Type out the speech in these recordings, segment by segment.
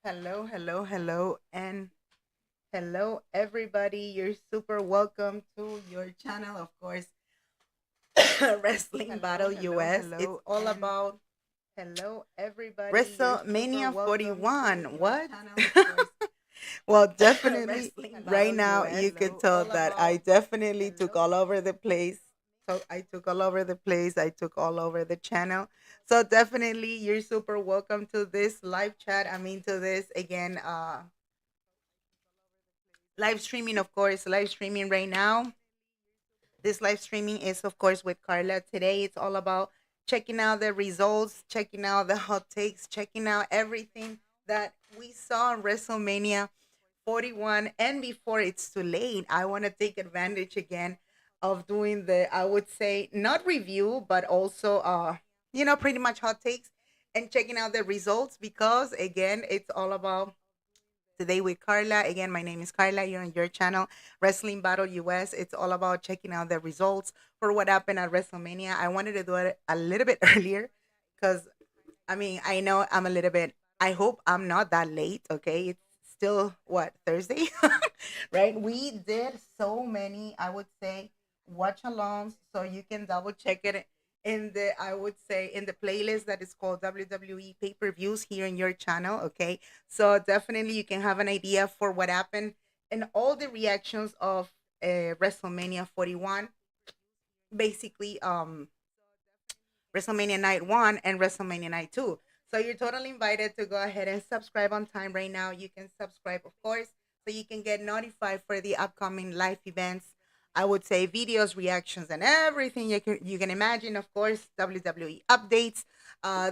Hello, hello, hello, and hello, everybody. You're super welcome to your channel, of course, Wrestling Hello, Battle hello, US. It's hello, all and about hello, everybody. You're super WrestleMania welcome to 41. your What? channel, of course, Well, definitely Wrestling right Battle now US. you can It's tell all that I about definitely took hello. all over the place. So I took all over the place. I took all over the channel. So definitely you're super welcome to this live chat. I mean to this again live streaming, of course, live streaming right now. This live streaming is, of course, with Carla. Today, it's all about checking out the results, checking out the hot takes, checking out everything that we saw on WrestleMania 41. And before it's too late, I want to take advantage again of doing the, I would say, not review, but also, pretty much hot takes and checking out the results because, again, it's all about today with Carla. Again, my name is Carla. You're on your channel, Wrestling Battle US. It's all about checking out the results for what happened at WrestleMania. I wanted to do it a little bit earlier because, I mean, I know I'm a little bit, I hope I'm not that late. Okay. It's still what, Thursday? Right? We did so many, I would say, watch alongs. So you can double check it in the, I would say, in the playlist that is called WWE pay-per-views here in your channel. Okay. So definitely you can have an idea for what happened and all the reactions of WrestleMania 41. Basically, WrestleMania Night 1 and WrestleMania Night 2. So you're totally invited to go ahead and subscribe on time right now. You can subscribe, of course, so you can get notified for the upcoming live events. I would say videos, reactions, and everything you can imagine. Of course, WWE updates.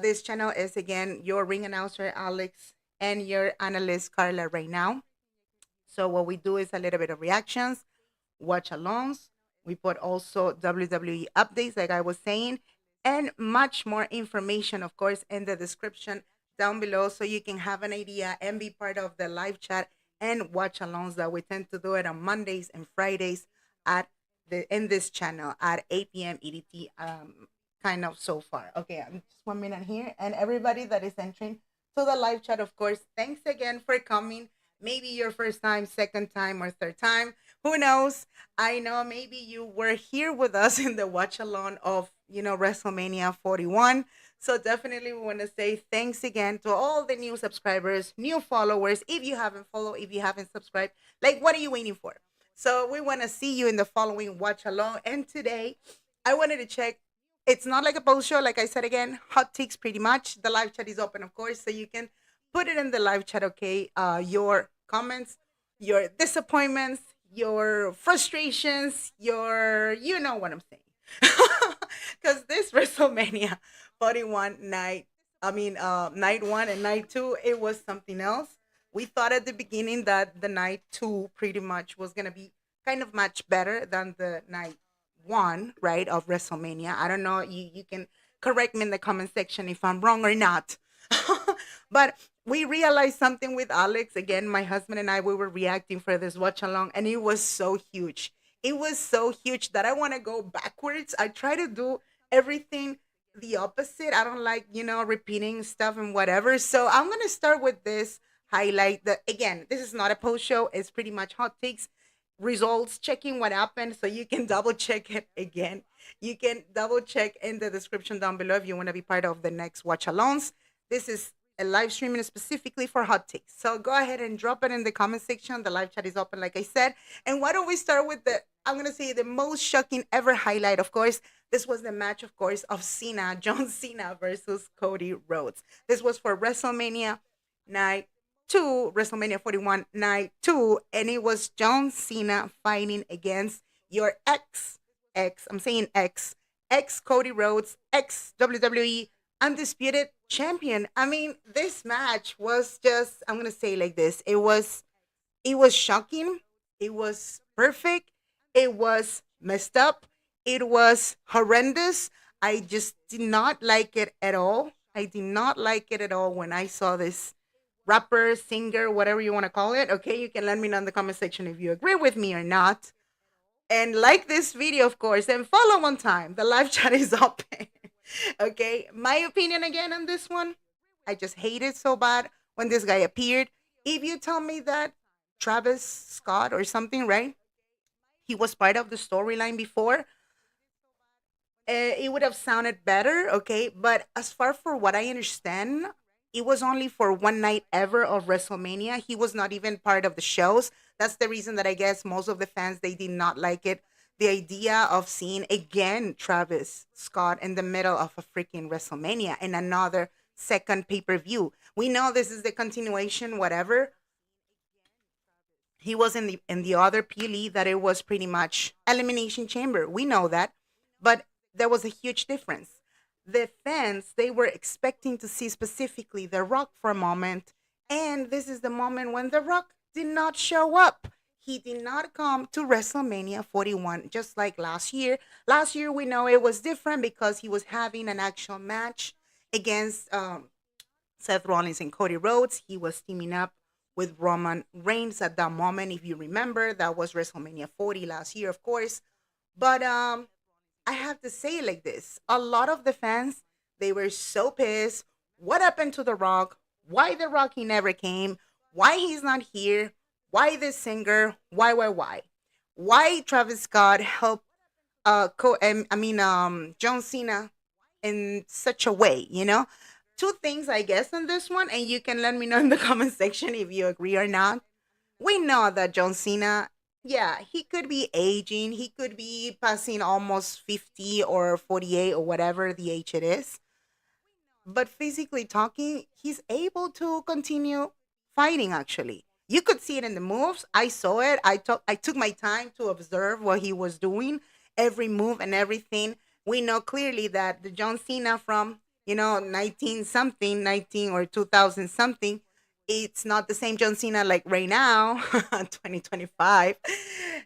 This channel is again your ring announcer Alex and your analyst Carla right now. So what we do is a little bit of reactions, watch alongs. We put also WWE updates, like I was saying, and much more information, of course, in the description down below so you can have an idea and be part of the live chat and watch alongs that we tend to do it on Mondays and Fridays at the in this channel at 8 p.m. EDT. Kind of so far. Okay, I'm just 1 minute here. And everybody that is entering to the live chat, of course, thanks again for coming. Maybe your first time, second time, or third time. Who knows? I know maybe you were here with us in the watch along of, WrestleMania 41. So definitely we want to say thanks again to all the new subscribers, new followers. If you haven't followed, if you haven't subscribed, like what are you waiting for? So we want to see you in the following watch along. And today I wanted to check. It's not like a post show, like I said again, hot takes pretty much. The live chat is open, of course, so you can put it in the live chat, okay? Your comments, your disappointments, your frustrations, you know what I'm saying. Because this WrestleMania 41 night, night one and night two, it was something else. We thought at the beginning that the night two pretty much was going to be kind of much better than the night one, right, of WrestleMania. I don't know. You can correct me in the comment section if I'm wrong or not. But we realized something with Alex. Again, my husband and I, we were reacting for this watch along, and it was so huge. It was so huge that I want to go backwards. I try to do everything the opposite. I don't like, repeating stuff and whatever. So I'm going to start with this highlight that, again, this is not a post show. It's pretty much hot takes, results, checking what happened. So you can double check it again. You can double check in the description down below if you want to be part of the next watch alongs. This is a live streaming specifically for hot takes. So go ahead and drop it in the comment section. The live chat is open, like I said. And why don't we start with I'm going to say the most shocking ever highlight, of course. This was the match, of course, of Cena, John Cena versus Cody Rhodes. This was for WrestleMania Night 2, WrestleMania 41 Night 2. And it was John Cena fighting against your I'm saying ex Cody Rhodes, ex WWE Undisputed Champion. I mean, this match was just, I'm gonna say like this. It was shocking. It was perfect. It was messed up. It was horrendous. I just did not like it at all. I did not like it at all when I saw this rapper, singer, whatever you want to call it. Okay, you can let me know in the comment section if you agree with me or not. And like this video, of course, and follow on time. The live chat is open. Okay, my opinion again on this one. I just hate it so bad when this guy appeared. If you tell me that Travis Scott or something, right? He was part of the storyline before, it would have sounded better, okay? But as far for what I understand, it was only for one night ever of WrestleMania. He was not even part of the shows. That's the reason that I guess most of the fans they did not like it. The idea of seeing again Travis Scott in the middle of a freaking WrestleMania and another second pay-per-view. We know this is the continuation, whatever. He was in the other PLE that it was pretty much elimination chamber. We know that, but there was a huge difference. The fans they were expecting to see specifically The Rock for a moment, and this is the moment when The Rock did not show up. He did not come to WrestleMania 41 just like last year. Last year we know it was different because he was having an actual match against Seth Rollins and Cody Rhodes. He was teaming up with Roman Reigns at that moment. If you remember, that was WrestleMania 40 last year, of course. But I have to say it like this: a lot of the fans they were so pissed. What happened to The Rock? Why The Rock he never came? Why he's not here? Why this singer? Why? Why Travis Scott helped John Cena in such a way, two things I guess on this one, and you can let me know in the comment section if you agree or not. We know that John Cena, yeah, he could be aging, he could be passing almost 50 or 48 or whatever the age it is, but physically talking, he's able to continue fighting actually. You could see it in the moves. I saw it. I took my time to observe what he was doing, every move and everything. We know clearly that the John Cena from, 19 something, 19 or 2000 something, it's not the same John Cena like right now, 2025.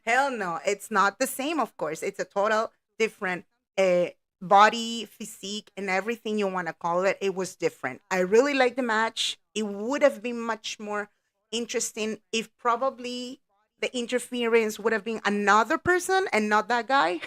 Hell no, it's not the same, of course. It's a total different uh, body, physique, and everything you want to call it. It was different. I really like the match. It would have been much more interesting if probably the interference would have been another person and not that guy.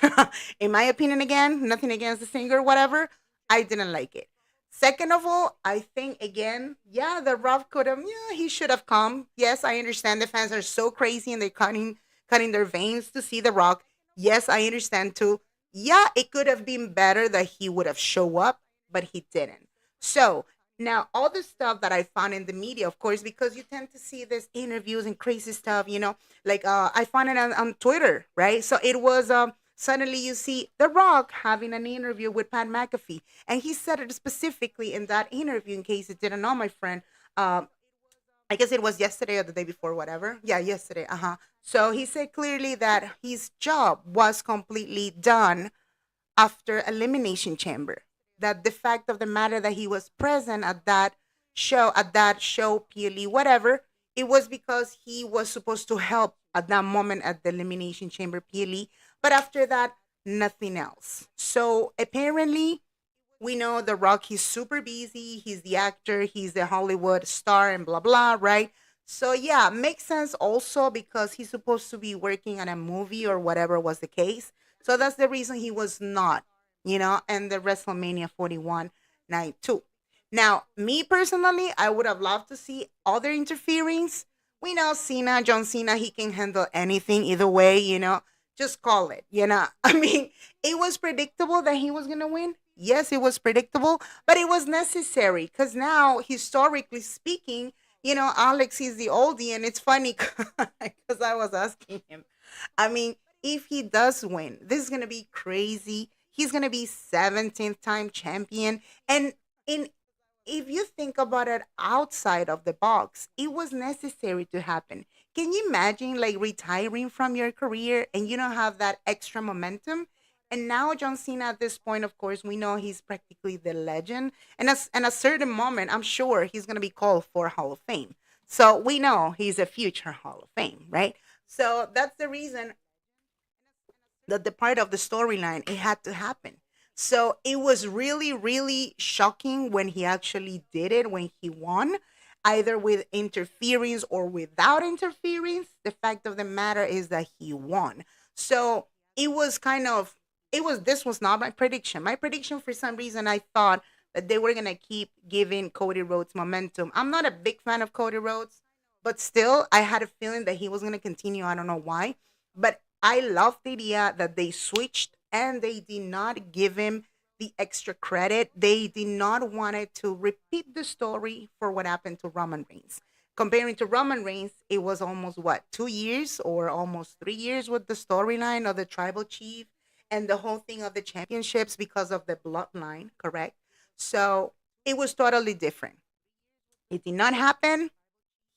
In my opinion, again, nothing against the singer, whatever. I didn't like it. Second of all, I think again, yeah, the Rock could have, yeah, he should have come. Yes, I understand the fans are so crazy and they're cutting their veins to see the Rock. Yes, I understand too. Yeah, it could have been better that he would have show up, but he didn't. So now all the stuff that I found in the media, of course, because you tend to see this interviews and crazy stuff, like I found it on Twitter, right? So it was suddenly you see The Rock having an interview with Pat McAfee, and he said it specifically in that interview. In case you didn't know, my friend, I guess it was yesterday or the day before, whatever. Yeah, yesterday. Uh huh. So he said clearly that his job was completely done after Elimination Chamber. That the fact of the matter that he was present at that show, PLE, whatever, it was because he was supposed to help at that moment at the Elimination Chamber PLE. But after that, nothing else. So apparently, we know The Rock, he's super busy. He's the actor, he's the Hollywood star, and blah, blah, right? So, yeah, makes sense also because he's supposed to be working on a movie or whatever was the case. So, that's the reason he was not, and the WrestleMania 41 night too. Now, me personally, I would have loved to see other interference. We know John Cena, he can handle anything either way, just call it. I mean, it was predictable that he was going to win. Yes, it was predictable, but it was necessary because now, historically speaking, Alex is the oldie, and it's funny because I was asking him. I mean, if he does win, this is going to be crazy. He's going to be 17th time champion. And in if you think about it outside of the box, it was necessary to happen. Can you imagine like retiring from your career and you don't have that extra momentum? And now John Cena at this point, of course, we know he's practically the legend. And as and a certain moment, I'm sure he's gonna be called for Hall of Fame. So we know he's a future Hall of Fame, right? So that's the reason that the part of the storyline it had to happen. So it was really, really shocking when he actually did it, when he won, either with interference or without interference. The fact of the matter is that he won. So it was kind of, this was not my prediction. My prediction, for some reason, I thought that they were going to keep giving Cody Rhodes momentum. I'm not a big fan of Cody Rhodes, but still, I had a feeling that he was going to continue. I don't know why. But I love the idea that they switched and they did not give him the extra credit. They did not want it to repeat the story for what happened to Roman Reigns. Comparing to Roman Reigns, it was almost what, 2 years or almost 3 years with the storyline of the tribal chief and the whole thing of the championships because of the bloodline, correct? So it was totally different. It did not happen.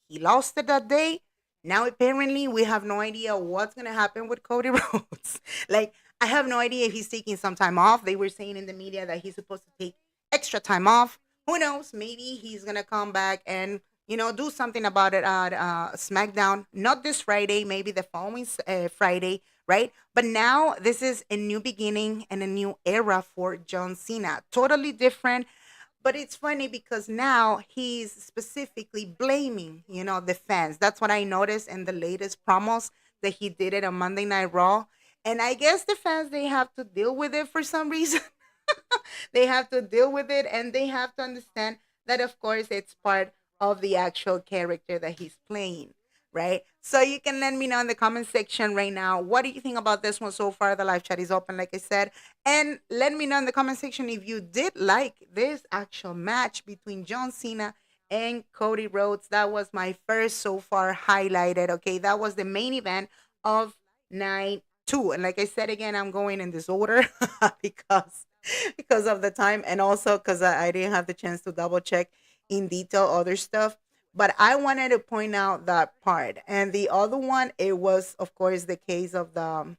He lost it that day. Now apparently we have no idea what's gonna happen with Cody Rhodes. Like, I have no idea if he's taking some time off. They were saying in the media that he's supposed to take extra time off. Who knows? Maybe he's gonna come back and do something about it at SmackDown. Not this Friday, maybe the following Friday, right? But now this is a new beginning and a new era for John Cena. Totally different, but it's funny because now he's specifically blaming, the fans. That's what I noticed in the latest promos that he did it on Monday Night Raw. And I guess the fans, they have to deal with it for some reason. They have to deal with it and they have to understand that, of course, it's part of the actual character that he's playing, right? So you can let me know in the comment section right now. What do you think about this one so far? The live chat is open, like I said. And let me know in the comment section if you did like this actual match between John Cena and Cody Rhodes. That was my first so far highlighted. Okay, that was the main event of night two. And like I said again, I'm going in this order because of the time and also because I didn't have the chance to double check in detail other stuff. But I wanted to point out that part. And the other one, it was, of course, the case of the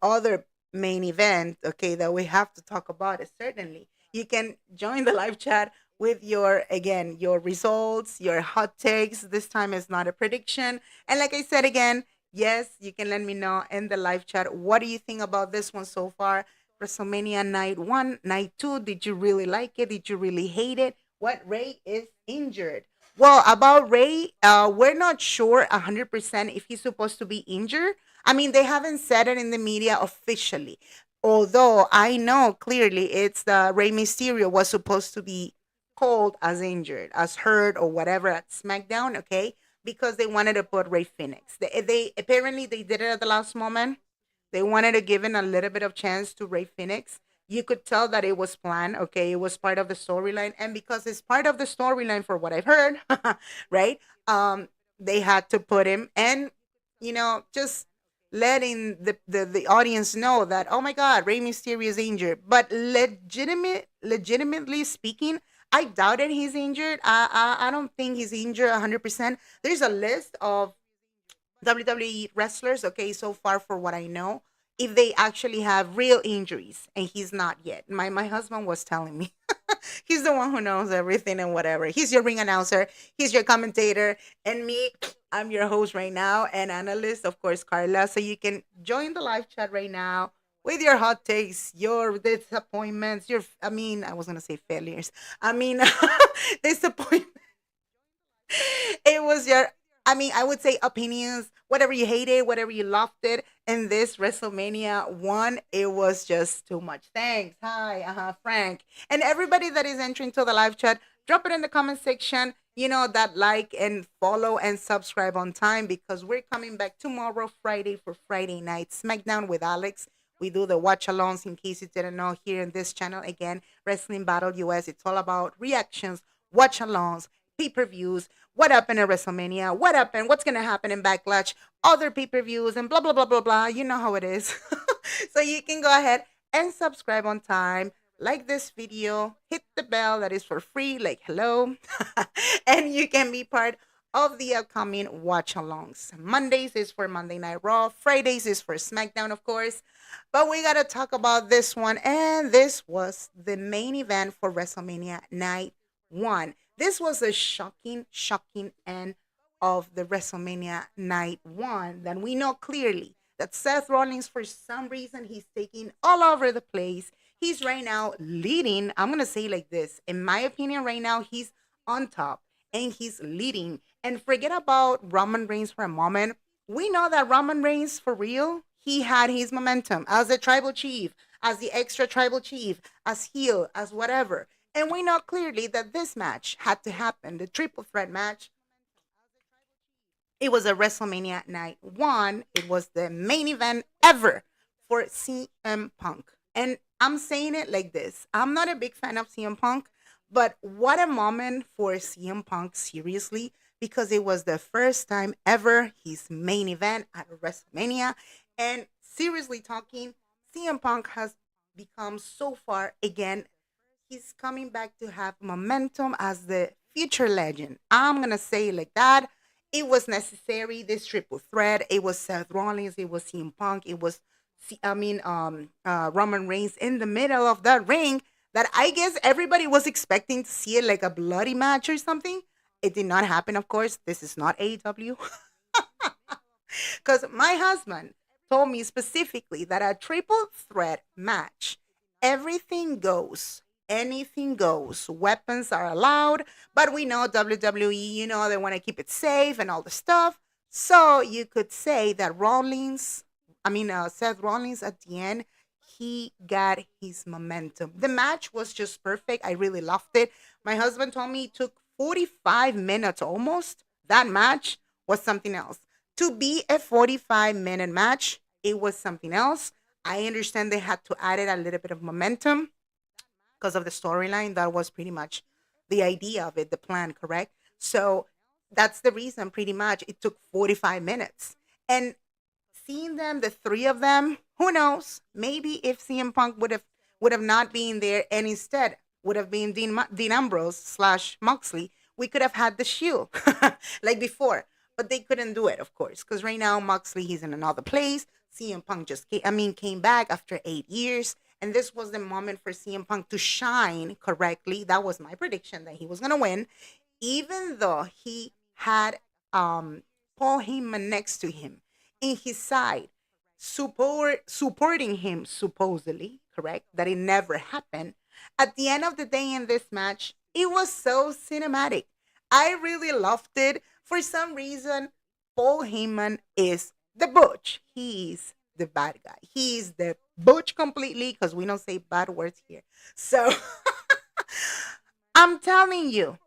other main event, okay, that we have to talk about it, certainly. You can join the live chat with your results, your hot takes. This time is not a prediction. And like I said again, yes, you can let me know in the live chat. What do you think about this one so far? WrestleMania night one, night two. Did you really like it? Did you really hate it? What Ray is injured? Well, about Ray, we're not sure 100% if he's supposed to be injured. I mean, they haven't said it in the media officially. Although I know clearly it's the Rey Mysterio was supposed to be called as injured, as hurt or whatever at SmackDown, okay? Because they wanted to put Ray Phoenix. They apparently they did it at the last moment. They wanted to give him a little bit of chance to Ray Phoenix. You could tell that it was planned, okay? It was part of the storyline. And because it's part of the storyline for what I've heard, right? They had to put him and, just letting the audience know that, oh my God, Rey Mysterio is injured. But legitimately speaking, I doubted he's injured. I don't think he's injured 100%. There's a list of WWE wrestlers, okay, so far for what I know, if they actually have real injuries, and he's not yet. My husband was telling me. He's the one who knows everything and whatever. He's your ring announcer, he's your commentator, and me, I'm your host right now, and analyst, of course, Carla. So you can join the live chat right now with your hot takes, your disappointments, I was gonna say failures. I mean, disappointment. It was I would say opinions, whatever you hated, whatever you loved it. In this WrestleMania one, it was just too much. Thanks. Hi, Frank. And everybody that is entering to the live chat, drop it in the comment section. That like and follow and subscribe on time because we're coming back tomorrow, Friday, for Friday Night SmackDown with Alex. We do the watch alongs in case you didn't know here in this channel. Again, Wrestling Battle US. It's all about reactions, watch alongs, pay-per-views, what happened at WrestleMania, what happened, what's going to happen in Backlash, other pay-per-views, and blah, blah, blah, blah, blah. You know how it is. So you can go ahead and subscribe on time, like this video, hit the bell that is for free, like hello, and you can be part of the upcoming watch-alongs. Mondays is for Monday Night Raw, Fridays is for SmackDown, of course, but we got to talk about this one, and this was the main event for WrestleMania Night 1. This was a shocking end of the WrestleMania Night 1. Then we know clearly that Seth Rollins, for some reason, he's taking all over the place. He's right now leading. I'm going to say like this. In my opinion, right now, he's on top and he's leading. And forget about Roman Reigns for a moment. We know that Roman Reigns, for real, he had his momentum as the tribal chief, as the extra tribal chief, as heel, as whatever. And we know clearly that this match had to happen. The triple threat match, it was a WrestleMania night one. It was the main event ever for CM Punk. And I'm saying it like this. I'm not a big fan of CM Punk, but what a moment for CM Punk, seriously, because it was the first time ever his main event at WrestleMania. And seriously talking, CM Punk has become so far again. He's coming back to have momentum as the future legend. I'm going to say it like that. It was necessary, this triple threat. It was Seth Rollins, it was CM Punk, it was, Roman Reigns in the middle of that ring that I guess everybody was expecting to see it like a bloody match or something. It did not happen, of course. This is not AEW. Because my husband told me specifically that a triple threat match, everything goes. Anything goes. Weapons are allowed, but we know WWE, they want to keep it safe and all the stuff. So you could say that Seth Rollins at the end, he got his momentum. The match was just perfect. I really loved it. My husband told me it took 45 minutes almost. That match was something else. To be a 45-minute match, it was something else. I understand they had to add it a little bit of momentum because of the storyline. That was pretty much the idea of it, the plan, correct? So that's the reason pretty much it took 45 minutes. And seeing them, the three of them, who knows? Maybe if CM Punk would have not been there and instead would have been Dean Ambrose slash Moxley, we could have had the Shield like before. But they couldn't do it, of course, because right now Moxley he's in another place. CM Punk came back after 8 years, and this was the moment for CM Punk to shine correctly. That was my prediction that he was gonna win, even though he had Paul Heyman next to him in his side, supporting him supposedly, correct? That it never happened. At the end of the day in this match, it was so cinematic. I really loved it. For some reason, Paul Heyman is the butch. He's the bad guy. He's the butch completely because we don't say bad words here. So I'm telling you,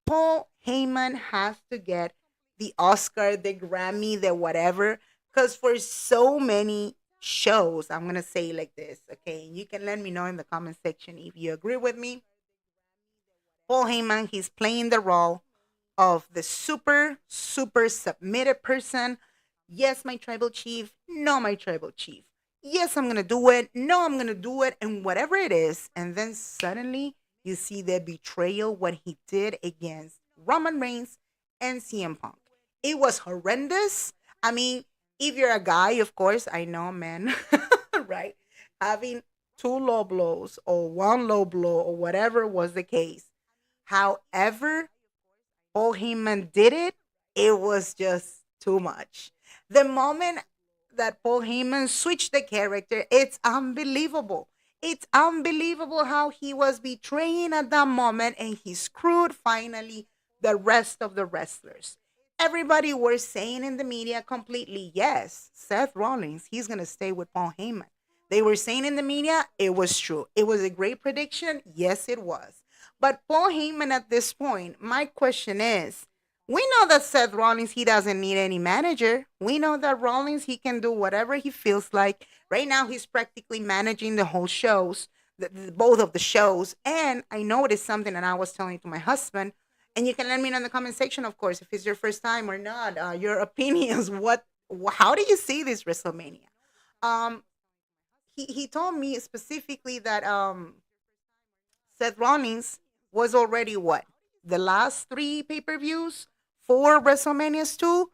Paul Heyman has to get the Oscar, the Grammy, the whatever. Because for so many shows, I'm going to say like this, okay? You can let me know in the comment section if you agree with me. Paul Heyman, he's playing the role of the super, super submitted person. Yes, my tribal chief. No, my tribal chief. Yes, I'm going to do it. No, I'm going to do it. And whatever it is. And then suddenly you see the betrayal, what he did against Roman Reigns and CM Punk. It was horrendous. I mean, if you're a guy, of course, I know, man, right? Having two low blows or one low blow or whatever was the case. However, Paul Heyman did it, it was just too much. The moment that Paul Heyman switched the character, it's unbelievable. It's unbelievable how he was betraying at that moment and he screwed finally the rest of the wrestlers. Everybody was saying in the media completely, yes, Seth Rollins, he's going to stay with Paul Heyman. They were saying in the media, it was true. It was a great prediction. Yes, it was. But Paul Heyman at this point, my question is, we know that Seth Rollins, he doesn't need any manager. We know that Rollins, he can do whatever he feels like. Right now, he's practically managing the whole shows, both of the shows. And I noticed something that I was telling to my husband, and you can let me know in the comment section, of course, if it's your first time or not, your opinions. How do you see this WrestleMania? Um, he told me specifically that Seth Rollins was already what? The last three pay-per-views, four WrestleManias too.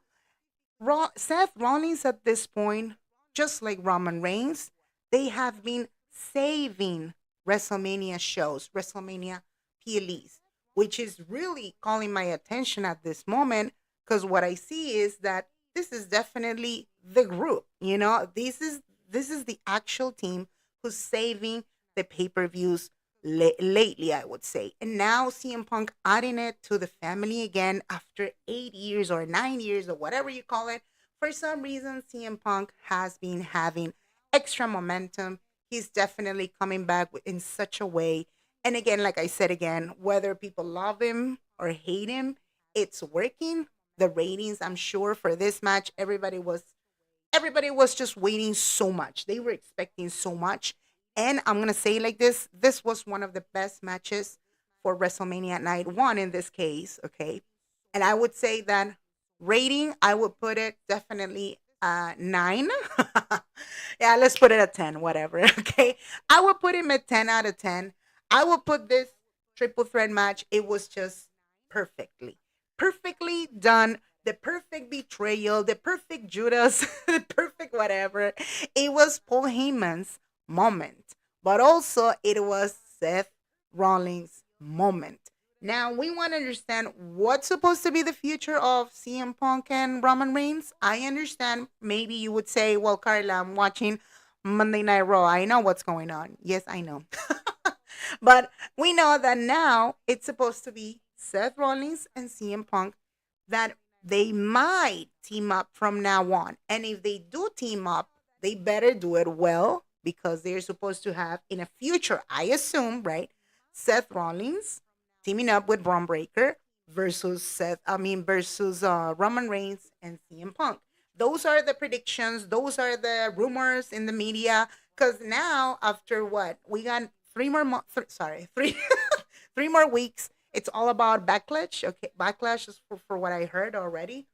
Seth Rollins at this point, just like Roman Reigns, they have been saving WrestleMania shows, WrestleMania PLEs, which is really calling my attention at this moment because what I see is that this is definitely the group. This is the actual team who's saving the pay-per-views lately, I would say. And now CM Punk adding it to the family again after 8 years or 9 years or whatever you call it. For some reason, CM Punk has been having extra momentum. He's definitely coming back in such a way. And again, like I said again, whether people love him or hate him, it's working. The ratings, I'm sure, for this match, everybody was just waiting so much. They were expecting so much. And I'm gonna say it like this was one of the best matches for WrestleMania night one in this case, okay? And I would say that rating, I would put it definitely 9. Yeah, let's put it at 10, whatever. Okay. I would put him at 10 out of 10. I would put this triple threat match. It was just perfectly done. The perfect betrayal, the perfect Judas, the perfect whatever. It was Paul Heyman's moment, but also it was Seth Rollins' moment. Now we want to understand what's supposed to be the future of CM Punk and Roman Reigns. I understand maybe you would say, well, Carla, I'm watching Monday Night Raw. I know what's going on. Yes, I know. But we know that now it's supposed to be Seth Rollins and CM Punk, that they might team up from now on. And if they do team up, they better do it well because they're supposed to have in a future, I assume, right? Seth Rollins teaming up with Braun Breaker versus Roman Reigns and CM Punk. Those are the predictions. Those are the rumors in the media. Because now, after what we got 3 three more weeks. It's all about backlash. Okay, backlash is for what I heard already,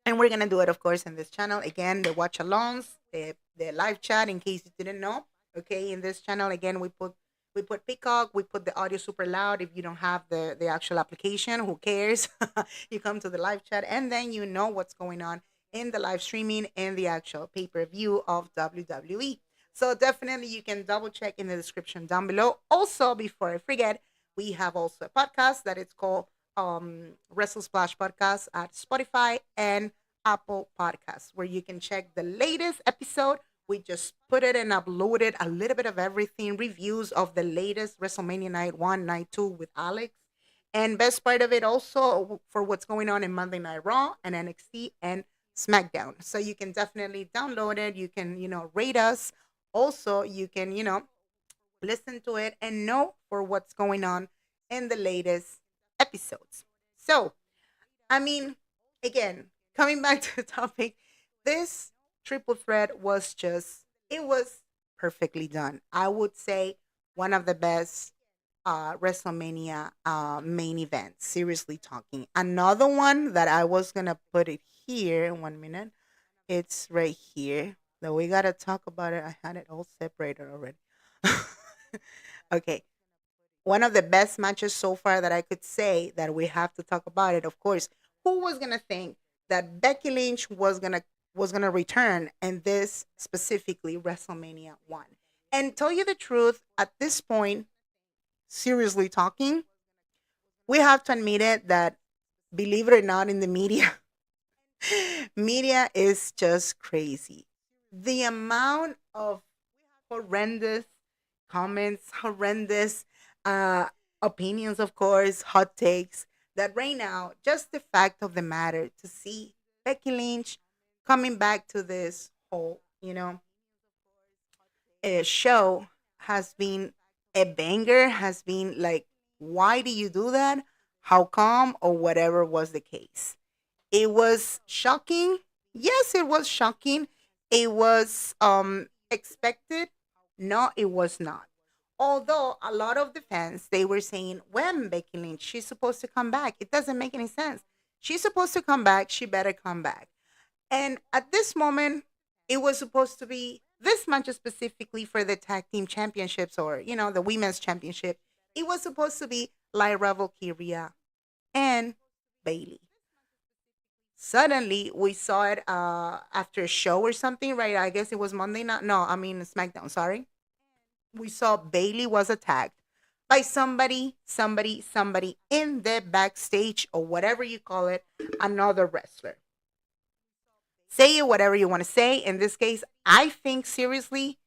and we're gonna do it, of course, in this channel again. The watch alongs, the live chat. In case you didn't know, okay, in this channel again, we put Peacock. We put the audio super loud. If you don't have the actual application, who cares? You come to the live chat, and then you know what's going on in the live streaming and the actual pay per view of WWE. So definitely you can double check in the description down below. Also, before I forget, we have also a podcast that it's called Wrestle Splash Podcast at Spotify and Apple Podcasts, where you can check the latest episode. We just put it and uploaded a little bit of everything, reviews of the latest WrestleMania Night 1, Night 2 with Alex. And best part of it also for what's going on in Monday Night Raw and NXT and SmackDown. So you can definitely download it. You can, rate us. Also, you can, listen to it and know for what's going on in the latest episodes. So, I mean, again, coming back to the topic, this triple threat it was perfectly done. I would say one of the best WrestleMania main events. Seriously talking. Another one that I was going to put it here in 1 minute. It's right here. So we got to talk about it. I had it all separated already. Okay. One of the best matches so far that I could say that we have to talk about it. Of course, who was gonna think that Becky Lynch was gonna return and this specifically WrestleMania one? And tell you the truth, at this point, seriously talking, we have to admit it that believe it or not, in the media, media is just crazy. The amount of horrendous comments, horrendous uh, opinions, of course, hot takes. That right now, just the fact of the matter to see Becky Lynch coming back to this whole, show has been a banger, has been like, why do you do that? How come? Or whatever was the case. It was shocking. Yes, it was shocking. It was expected. No, it was not. Although a lot of the fans they were saying, when Becky Lynch, she's supposed to come back. It doesn't make any sense. She's supposed to come back. She better come back. And at this moment, it was supposed to be this match specifically for the tag team championships, or the women's championship. It was supposed to be Lyra, Valkyria, and Bailey. Suddenly, we saw it after a show or something, right? I guess it was Monday night. No, I mean SmackDown. Sorry, we saw Bailey was attacked by somebody in the backstage or whatever you call it, another wrestler. Say it whatever you want to say. In this case, I think seriously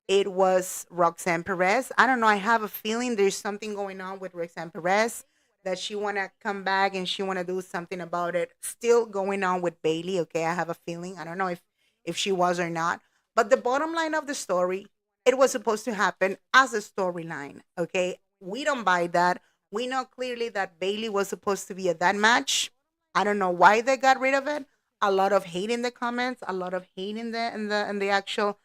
it was Roxanne Perez. I don't know. I have a feeling there's something going on with Roxanne Perez, that she wanna come back and she wanna do something about it. Still going on with Bailey. Okay, I have a feeling. I don't know if she was or not. But the bottom line of the story, it was supposed to happen as a storyline. Okay, we don't buy that. We know clearly that Bailey was supposed to be at that match. I don't know why they got rid of it. A lot of hate in the comments, a lot of hate in the actual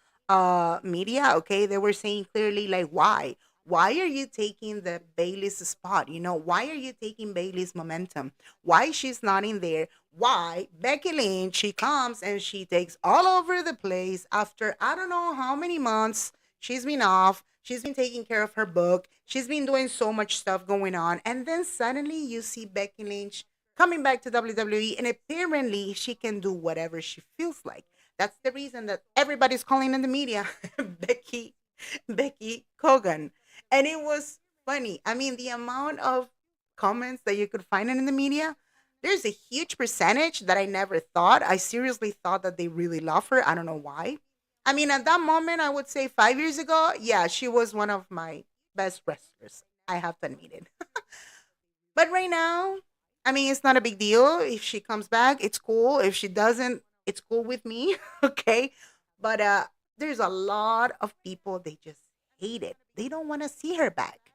media. Okay, they were saying clearly like, why are you taking the Bailey's spot? Why are you taking Bailey's momentum? Why she's not in there? Why Becky Lynch, she comes and she takes all over the place after I don't know how many months she's been off. She's been taking care of her book. She's been doing so much stuff going on. And then suddenly you see Becky Lynch coming back to WWE, and apparently she can do whatever she feels like. That's the reason that everybody's calling in the media Becky Becky Kogan. And it was funny. I mean, the amount of comments that you could find in the media, there's a huge percentage that I never thought. I seriously thought that they really love her. I don't know why. I mean, at that moment, I would say 5 years ago, yeah, she was one of my best wrestlers. I have to admit it. But right now, I mean, it's not a big deal. If she comes back, it's cool. If she doesn't, it's cool with me. Okay. But there's a lot of people, they just hate it. They don't want to see her back.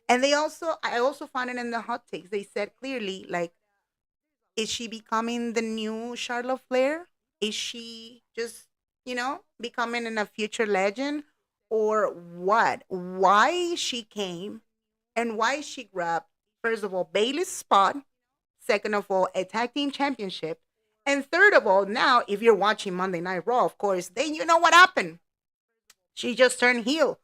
And I also found it in the hot takes. They said clearly, like, is she becoming the new Charlotte Flair? Is she just, becoming in a future legend? Or what? Why she came and why she grabbed, first of all, Bailey's spot, second of all, a tag team championship, and third of all, now, if you're watching Monday Night Raw, of course, then you know what happened. She just turned heel.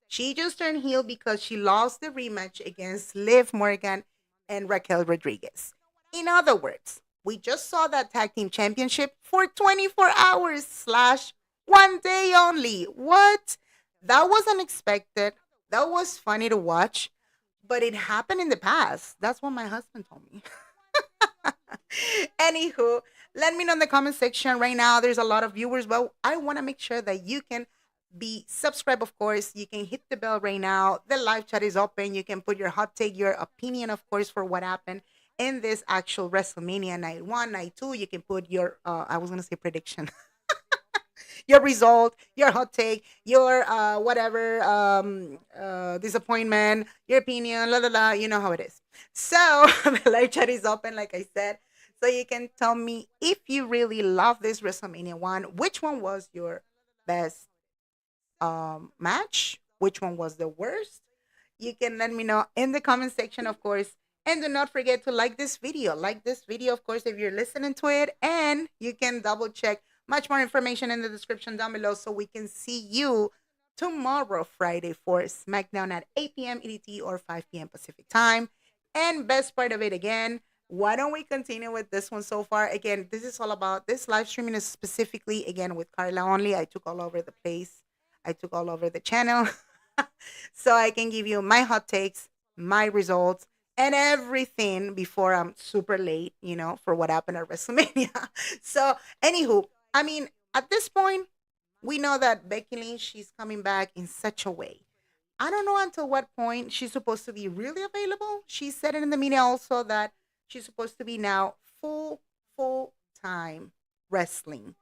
She just turned heel because she lost the rematch against Liv Morgan and Raquel Rodriguez. In other words, we just saw that tag team championship for 24 hours slash 1 day only. What? That was unexpected. That was funny to watch, but it happened in the past. That's what my husband told me. Anywho, let me know in the comment section right now. There's a lot of viewers, but I want to make sure that you can be subscribed, of course. You can hit the bell right now. The live chat is open. You can put your hot take, your opinion, of course, for what happened in this actual WrestleMania night one, night two. You can put your, I was going to say prediction. Your result, your hot take, your whatever disappointment, your opinion, la la la. You know how it is. So the live chat is open, like I said. So you can tell me if you really love this WrestleMania one. Which one was your best match? Which one was the worst? You can let me know in the comment section, of course. And do not forget to like this video. Like this video, of course, if you're listening to it. And you can double check much more information in the description down below so we can see you tomorrow, Friday, for SmackDown at 8 p.m. EDT or 5 p.m. Pacific time. And best part of it, again, why don't we continue with this one so far? Again, this is all about this live streaming is specifically, again, with Carla only. I took all over the place. I took all over the channel. So I can give you my hot takes, my results, and everything before I'm super late, for what happened at WrestleMania. So, anywho, I mean, at this point, we know that Becky Lynch, she's coming back in such a way. I don't know until what point she's supposed to be really available. She said it in the media also that she's supposed to be now full time wrestling.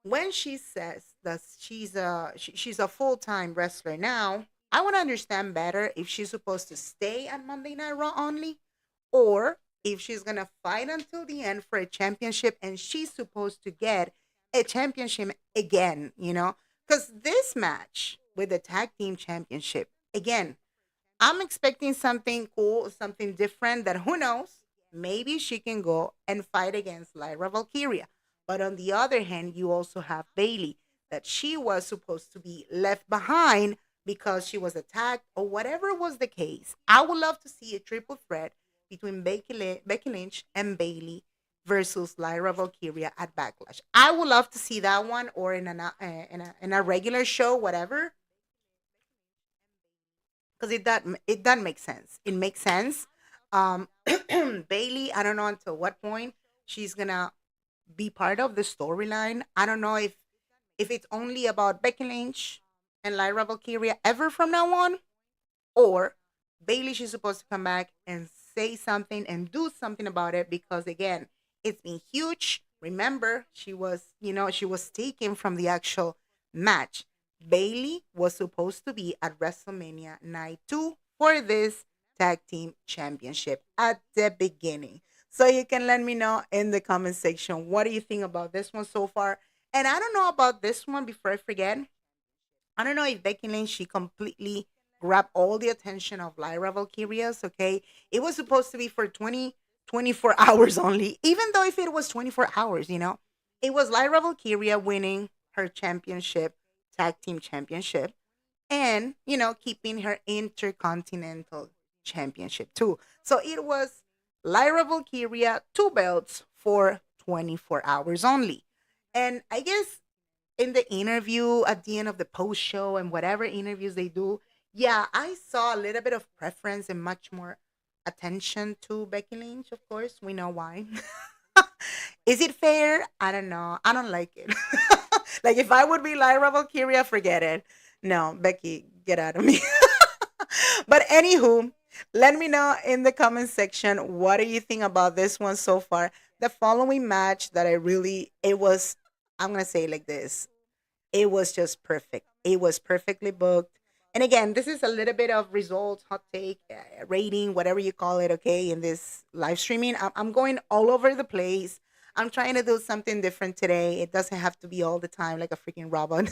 When she says that she's a full time wrestler now, I want to understand better if she's supposed to stay at Monday Night Raw only, or if she's gonna fight until the end for a championship and she's supposed to get a championship again. Because this match with the tag team championship, again, I'm expecting something cool, something different that who knows, maybe she can go and fight against Lyra Valkyria. But on the other hand, you also have Bailey, that she was supposed to be left behind because she was attacked or whatever was the case. I would love to see a triple threat between Becky Lynch and Bailey versus Lyra Valkyria at Backlash. I would love to see that one, or in a regular show, whatever, because it does make sense. It makes sense. Um, Bailey, I don't know until what point she's gonna be part of the storyline. I don't know if it's only about Becky Lynch and Lyra Valkyria ever from now on, or Bailey, she's supposed to come back and say something and do something about it, because again, it's been huge. Remember, she was taken from the actual match. Bailey was supposed to be at WrestleMania Night 2 for this tag team championship at the beginning. So you can let me know in the comment section, what do you think about this one so far? And I don't know about this one, before I forget. I don't know if Becky Lynch, she completely grabbed all the attention of Lyra Valkyria's, okay? It was supposed to be for 24 hours only, even though if it was 24 hours, it was Lyra Valkyria winning her championship, tag team championship, and, keeping her Intercontinental championship too. So it was Lyra Valkyria, two belts for 24 hours only. And I guess in the interview at the end of the post show and whatever interviews they do, yeah, I saw a little bit of preference and much more attention to Becky Lynch. Of course, we know why. Is it fair? I don't know. I don't like it. Like, if I would be Lyra Valkyria, forget it. No, Becky, get out of me. But anywho, let me know in the comment section, what do you think about this one so far? The following match that it was, I'm gonna say it like this, it was just perfect. It was perfectly booked. And again, this is a little bit of results, hot take, rating, whatever you call it, okay, in this live streaming. I'm going all over the place. I'm trying to do something different today. It doesn't have to be all the time like a freaking robot,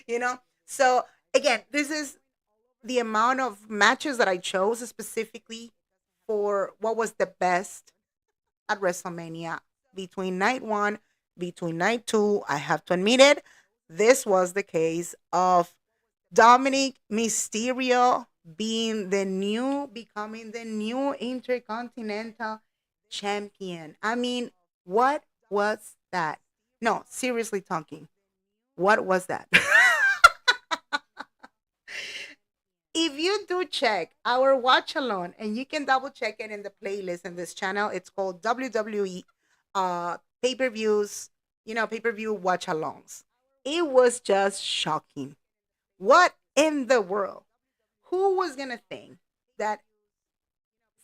you know? So, again, this is the amount of matches that I chose specifically for what was the best at WrestleMania between night one, between night two. I have to admit it. This was the case of Dominik Mysterio becoming the new Intercontinental Champion. I mean, what was that? No, seriously talking, what was that? If you do check our watch alone, and you can double check it in the playlist in this channel, it's called WWE pay-per-views, pay-per-view watch alongs. It was just shocking. What in the world? Who was gonna think that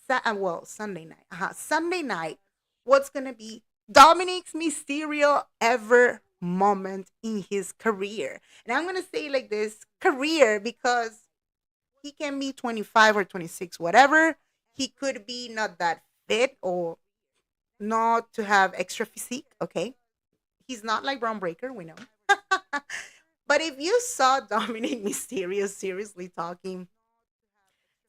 Sunday night, Sunday night, what's gonna be Dominic's Mysterio ever moment in his career? And I'm gonna say like this, career, because he can be 25 or 26, whatever. He could be not that fit or not to have extra physique, okay? He's not like Braun Breaker, we know. But if you saw Dominic Mysterio, seriously talking,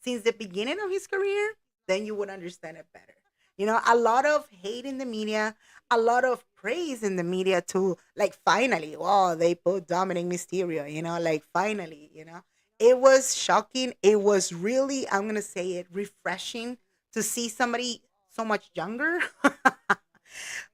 since the beginning of his career, then you would understand it better. A lot of hate in the media, a lot of praise in the media too. Like, finally, wow, they put Dominic Mysterio, like, finally, It was shocking. It was really, I'm going to say it, refreshing to see somebody so much younger.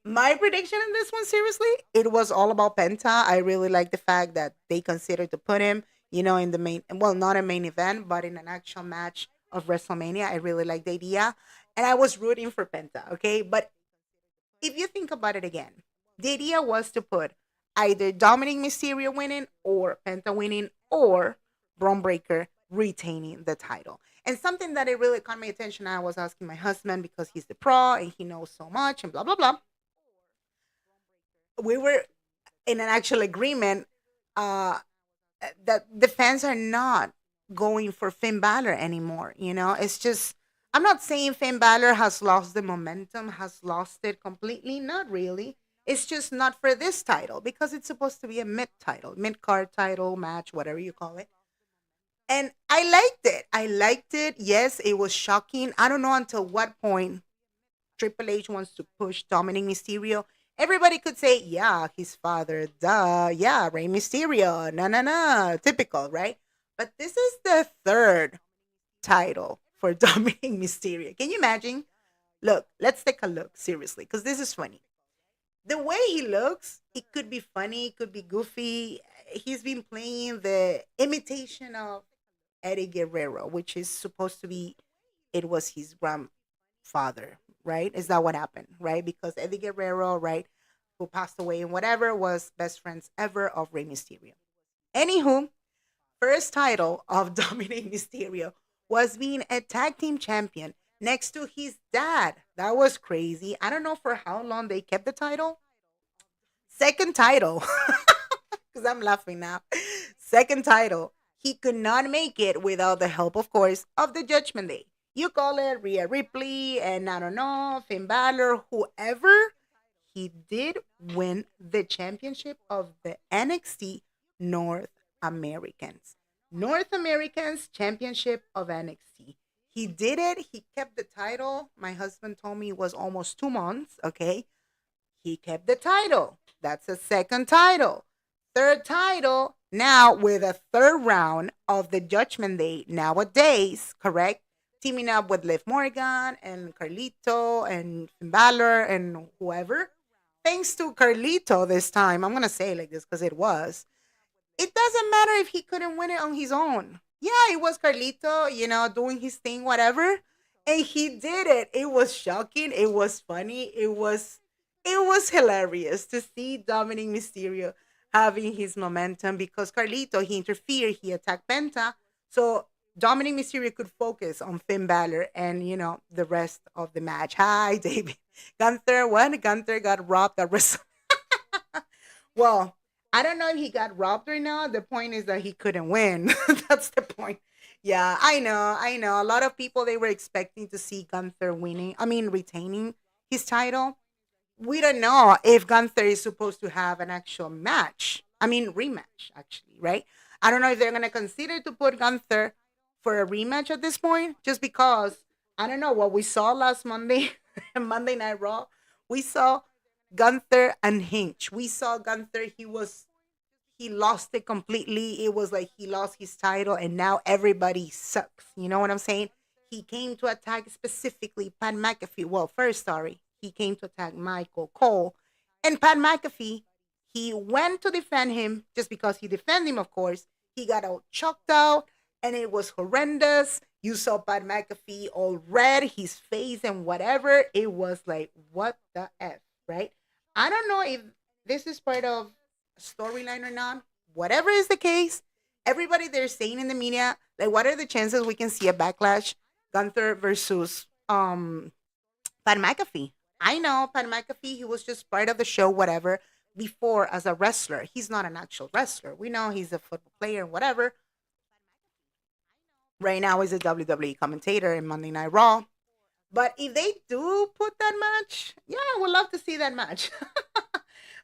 My prediction in this one, seriously, it was all about Penta. I really like the fact that they considered to put him, in the main, well, not a main event, but in an actual match of WrestleMania. I really like the idea. And I was rooting for Penta, okay? But if you think about it again, the idea was to put either Dominic Mysterio winning or Penta winning or Braun Breaker retaining the title. And something that it really caught my attention, I was asking my husband, because he's the pro and he knows so much and blah, blah, blah. We were in an actual agreement uh, that the fans are not going for Finn Balor anymore. It's just, I'm not saying Finn Balor has lost the momentum, has lost it completely. Not really. It's just not for this title, because it's supposed to be a mid card title match, whatever you call it. And I liked it. I liked it. Yes, it was shocking. I don't know until what point Triple H wants to push Dominic Mysterio. Everybody could say, yeah, his father, duh. Yeah, Rey Mysterio. No, no, no. Typical, right? But this is the third title for Dominic Mysterio. Can you imagine? Look, let's take a look, seriously, because this is funny. The way he looks, it could be funny, it could be goofy. He's been playing the imitation of Eddie Guerrero, which is supposed to be, it was his grandfather, right? Is that what happened, right? Because Eddie Guerrero, right, who passed away and whatever, was best friends ever of Rey Mysterio. Anywho, first title of Dominic Mysterio was being a tag team champion next to his dad. That was crazy. I don't know for how long they kept the title. Second title, because I'm laughing now. second title. He could not make it without the help, of course, of the Judgment Day. You call it Rhea Ripley and I don't know, Finn Balor, whoever. He did win the championship of the NXT North Americans. North Americans Championship of NXT. He did it. He kept the title. My husband told me it was almost 2 months. Okay. He kept the title. That's a second title. Third title, now with a third round of the Judgment Day nowadays, correct? Teaming up with Liv Morgan and Carlito and Finn Balor and whoever. Thanks to Carlito this time, I'm going to say it like this because it was. It doesn't matter if he couldn't win it on his own. Yeah, it was Carlito, doing his thing, whatever. And he did it. It was shocking. It was funny. It was hilarious to see Dominic Mysterio having his momentum because Carlito, he interfered, he attacked Penta. So Dominic Mysterio could focus on Finn Balor and, the rest of the match. Hi, David. Gunther, what? Gunther got robbed at WrestleMania. Well, I don't know if he got robbed or not. The point is that he couldn't win. That's the point. Yeah, I know. I know. A lot of people, they were expecting to see Gunther winning. I mean, retaining his title. We don't know if Gunther is supposed to have an actual match. I mean, rematch, actually, right? I don't know if they're going to consider to put Gunther for a rematch at this point, just because I don't know what we saw last Monday, Monday Night Raw. We saw Gunther unhinged. We saw Gunther. He lost it completely. It was like he lost his title, and now everybody sucks. You know what I'm saying? He came to attack specifically Pat McAfee. Well, first, sorry, he came to attack Michael Cole. And Pat McAfee, he went to defend him just because he defended him, of course. He got out choked out, and it was horrendous. You saw Pat McAfee all red, his face and whatever. It was like, what the F, right? I don't know if this is part of a storyline or not. Whatever is the case, everybody they're saying in the media, like, what are the chances we can see a backlash? Gunther versus Pat McAfee. I know Pat McAfee, he was just part of the show, whatever, before as a wrestler. He's not an actual wrestler. We know he's a football player and whatever. Right now he's a WWE commentator in Monday Night Raw. But if they do put that match, yeah, I would love to see that match.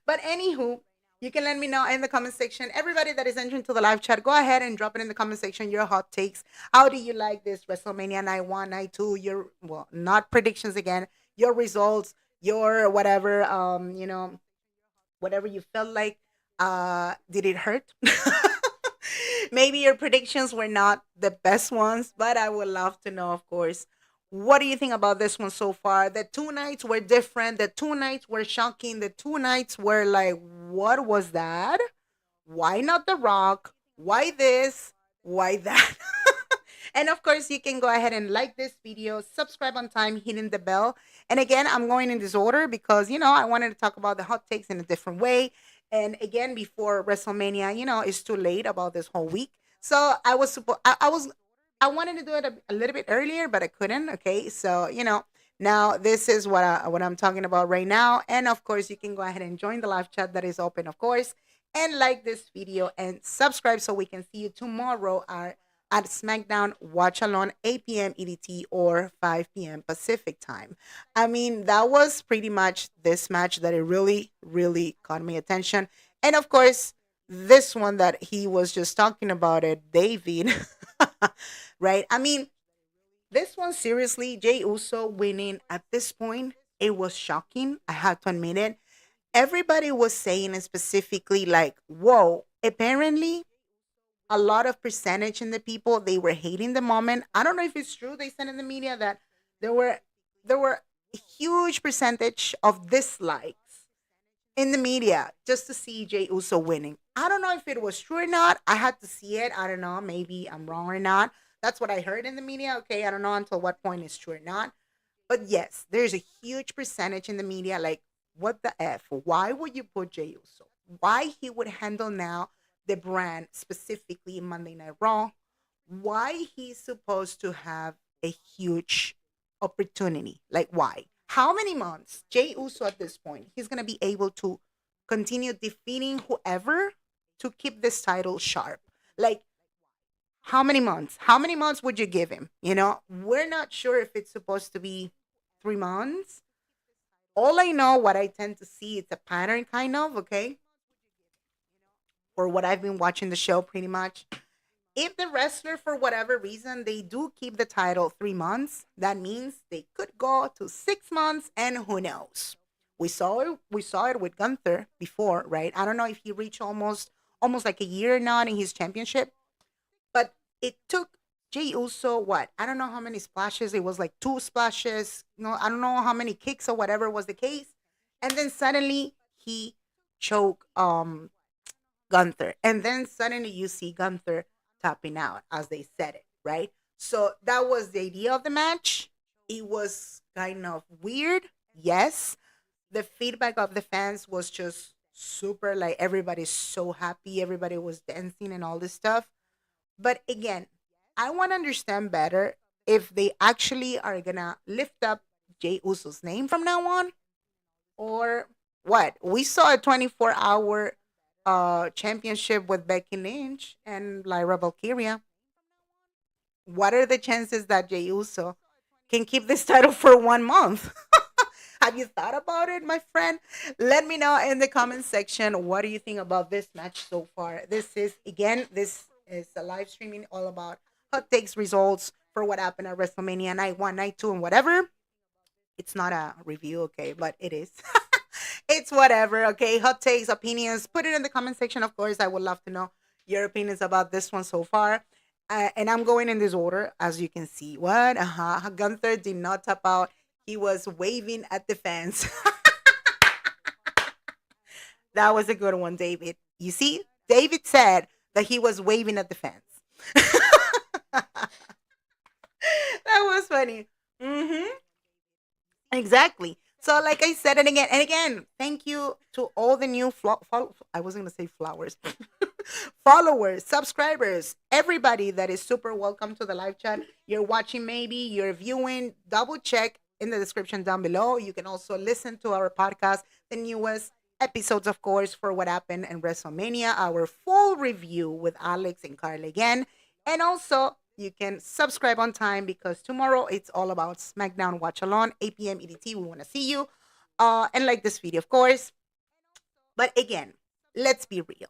But anywho, you can let me know in the comment section. Everybody that is entering to the live chat, go ahead and drop it in the comment section. Your hot takes. How do you like this WrestleMania night 1, night 2? Your, well, not predictions again. Your results, your whatever, whatever you felt like. Did it hurt? Maybe your predictions were not the best ones, but I would love to know, of course. What do you think about this one so far? The 2 nights were different. The 2 nights were shocking. The 2 nights were like, what was that? Why not The Rock? Why this? Why that? And of course, you can go ahead and like this video, subscribe on time, hitting the bell. And again, I'm going in this order because, I wanted to talk about the hot takes in a different way. And again, before WrestleMania, it's too late about this whole week. So I wanted to do it a little bit earlier, but I couldn't. Okay. So, now this is what I'm talking about right now. And of course, you can go ahead and join the live chat that is open, of course, and like this video and subscribe so we can see you tomorrow at SmackDown Watch Along, 8 p.m. EDT or 5 p.m. Pacific time. I mean, that was pretty much this match that it really, really caught my attention. And of course, this one that he was just talking about it, David, right? I mean, this one, seriously, Jey Uso winning at this point, it was shocking. I have to admit it. Everybody was saying it specifically like, whoa, apparently a lot of percentage in the people, they were hating the moment. I don't know if it's true. They said in the media that there were a huge percentage of dislikes in the media just to see Jey Uso winning. I don't know if it was true or not. I had to see it. I don't know. Maybe I'm wrong or not. That's what I heard in the media. Okay, I don't know until what point it's true or not. But yes, there's a huge percentage in the media like, what the F? Why would you put Jey Uso? Why he would handle now the brand, specifically in Monday Night Raw? Why he's supposed to have a huge opportunity? Like, why? How many months Jey Uso at this point, he's going to be able to continue defeating whoever to keep this title sharp? Like, how many months? How many months would you give him? We're not sure if it's supposed to be 3 months. All I know, what I tend to see, it's a pattern kind of, okay? For what I've been watching the show pretty much. If the wrestler, for whatever reason, they do keep the title 3 months, that means they could go to 6 months, and who knows? We saw it with Gunther before, right? I don't know if he reached almost like a year now in his championship, but it took Jey Uso what? I don't know how many splashes. It was like two splashes. No, I don't know how many kicks or whatever was the case. And then suddenly he choke Gunther. And then suddenly you see Gunther tapping out, as they said it, right? So that was the idea of the match. It was kind of weird. Yes. The feedback of the fans was just super, like everybody's so happy. Everybody was dancing and all this stuff. But again, I want to understand better if they actually are gonna lift up Jey Uso's name from now on, or what. We saw a 24-hour championship with Becky Lynch and Lyra Valkyria. What are the chances that Jey Uso can keep this title for 1 month? Have you thought about it, my friend? Let me know in the comment section. What do you think about this match so far? This is a live streaming all about hot takes, results for what happened at WrestleMania night one, night two, and whatever. It's not a review, okay, but it is. It's whatever, okay? Hot takes, opinions. Put it in the comment section, of course. I would love to know your opinions about this one so far. And I'm going in this order, as you can see. What? Gunther did not tap out. He was waving at the fans. That was a good one, David. You see, David said that he was waving at the fans. That was funny. Mm-hmm. Exactly. So, like I said, and again, thank you to all the new I wasn't gonna say flowers, followers, subscribers, everybody that is super welcome to the live chat. You're watching, maybe you're viewing. Double check in the description down below. You can also listen to our podcast, the newest episodes, of course, for what happened in WrestleMania, our full review with Alex and Carl again, and also you can subscribe on time because tomorrow it's all about SmackDown Watch Along, 8 p.m. EDT. We want to see you. And like this video, of course. But again, let's be real.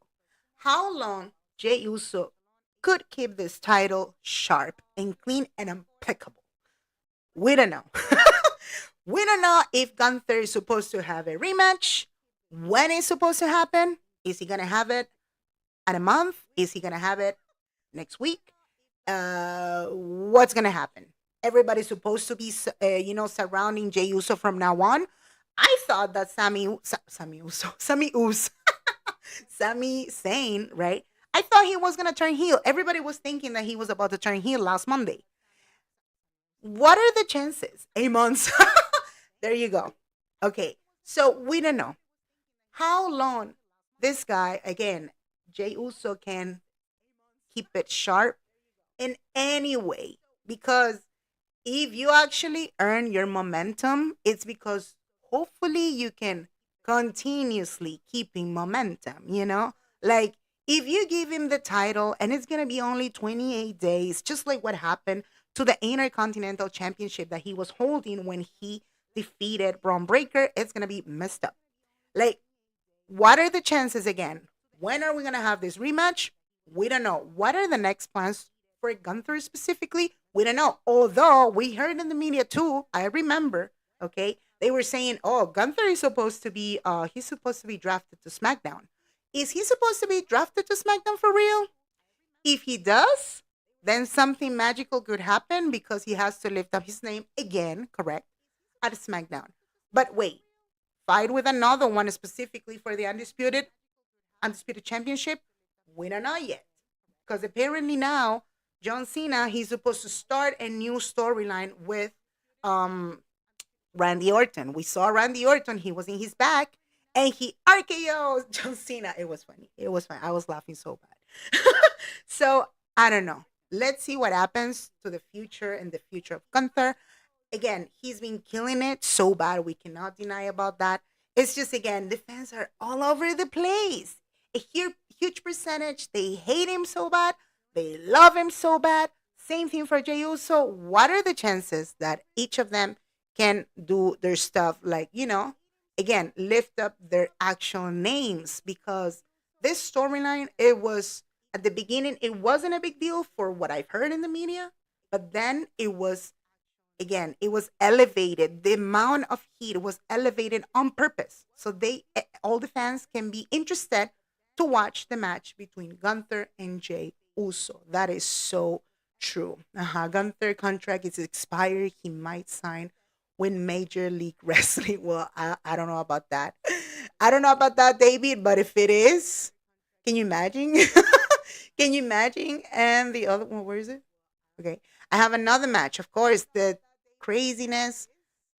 How long Jey Uso could keep this title sharp and clean and impeccable? We don't know. We don't know if Gunther is supposed to have a rematch. When it's supposed to happen? Is he going to have it at a month? Is he going to have it next week? What's gonna happen? Everybody's supposed to be, surrounding Jey Uso from now on. I thought that Sammy Uso, Sammy Uso, Sammy Zayn, right? I thought he was gonna turn heel. Everybody was thinking that he was about to turn heel last Monday. What are the chances? 8 months. There you go. Okay, so we don't know how long this guy, again, Jey Uso, can keep it sharp in any way, because if you actually earn your momentum, it's because hopefully you can continuously keeping momentum. Like, if you give him the title and it's going to be only 28 days, just like what happened to the Intercontinental Championship that he was holding when he defeated Braun Breaker, it's going to be messed up. Like, what are the chances again? When are we going to have this rematch? We don't know. What are the next plans for Gunther specifically? We don't know. Although we heard in the media too, I remember, okay, they were saying, oh, Gunther is supposed to be, he's supposed to be drafted to SmackDown. Is he supposed to be drafted to SmackDown for real? If he does, then something magical could happen because he has to lift up his name again, correct, at SmackDown. But wait, fight with another one specifically for the Undisputed Championship? We don't know yet. Because apparently now, John Cena, he's supposed to start a new storyline with Randy Orton. We saw Randy Orton. He was in his back and he RKO'd John Cena. It was funny. It was fun. I was laughing so bad. So, I don't know. Let's see what happens to the future and the future of Gunther. Again, he's been killing it so bad. We cannot deny about that. It's just, again, the fans are all over the place. A huge percentage percentage they hate him so bad, they love him so bad. Same thing for Jey Uso. What are the chances that each of them can do their stuff like, again, lift up their actual names? Because this storyline, it was at the beginning, it wasn't a big deal for what I've heard in the media, but then it was, again, it was elevated. The amount of heat was elevated on purpose. So all the fans can be interested to watch the match between Gunther and Jey Uso. That is so true. Gunther contract is expired. He might sign with Major League Wrestling. Well, I don't know about that. I don't know about that, David, but if it is, can you imagine? Can you imagine? And the other one, where is it? Okay. I have another match. Of course, the craziness,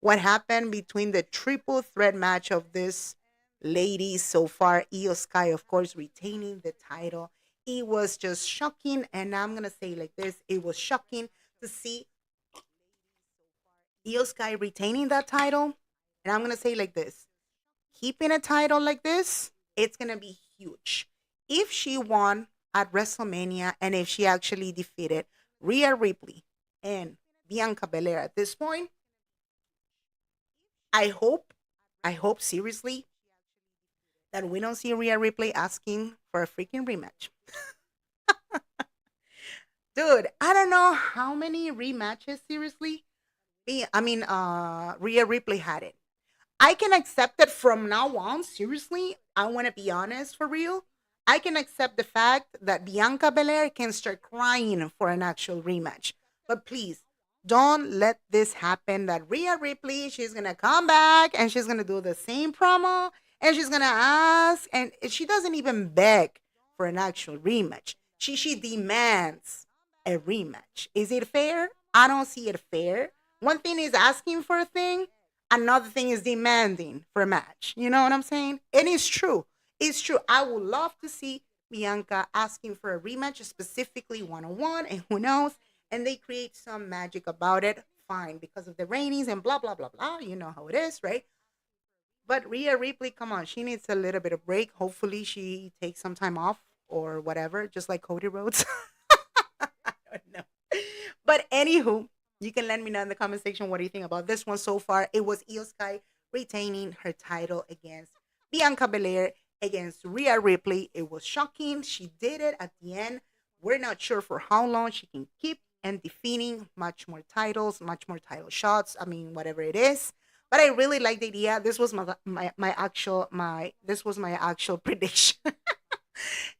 what happened between the triple threat match of this ladies so far. Io Sky, of course, retaining the title. It was just shocking. And I'm going to say like this, it was shocking to see Io Sky retaining that title. And I'm going to say like this, keeping a title like this, it's going to be huge. If she won at WrestleMania and if she actually defeated Rhea Ripley and Bianca Belair at this point, I hope seriously that we don't see Rhea Ripley asking for a freaking rematch. Dude, I don't know how many rematches seriously. Rhea Ripley had it. I can accept it from now on. Seriously, I want to be honest for real. I can accept the fact that Bianca Belair can start crying for an actual rematch. But please, don't let this happen that Rhea Ripley, she's going to come back and she's going to do the same promo and she's going to ask, and she doesn't even beg for an actual rematch. She demands a rematch. Is it fair? I don't see it fair. One thing is asking for a thing, another thing is demanding for a match. You know what I'm saying? And it's true. It's true. I would love to see Bianca asking for a rematch, specifically one on one, and who knows? And they create some magic about it. Fine, because of the ratings and blah, blah, blah, blah. You know how it is, right? But Rhea Ripley, come on, she needs a little bit of break. Hopefully, she takes some time off or whatever, just like Cody Rhodes. I don't know. But anywho, you can let me know in the comment section what do you think about this one so far. It was Io Sky retaining her title against Bianca Belair against Rhea Ripley. It was shocking. She did it at the end. We're not sure for how long she can keep and defeating much more titles, much more title shots. I mean, whatever it is. But I really like the idea. This was my actual prediction.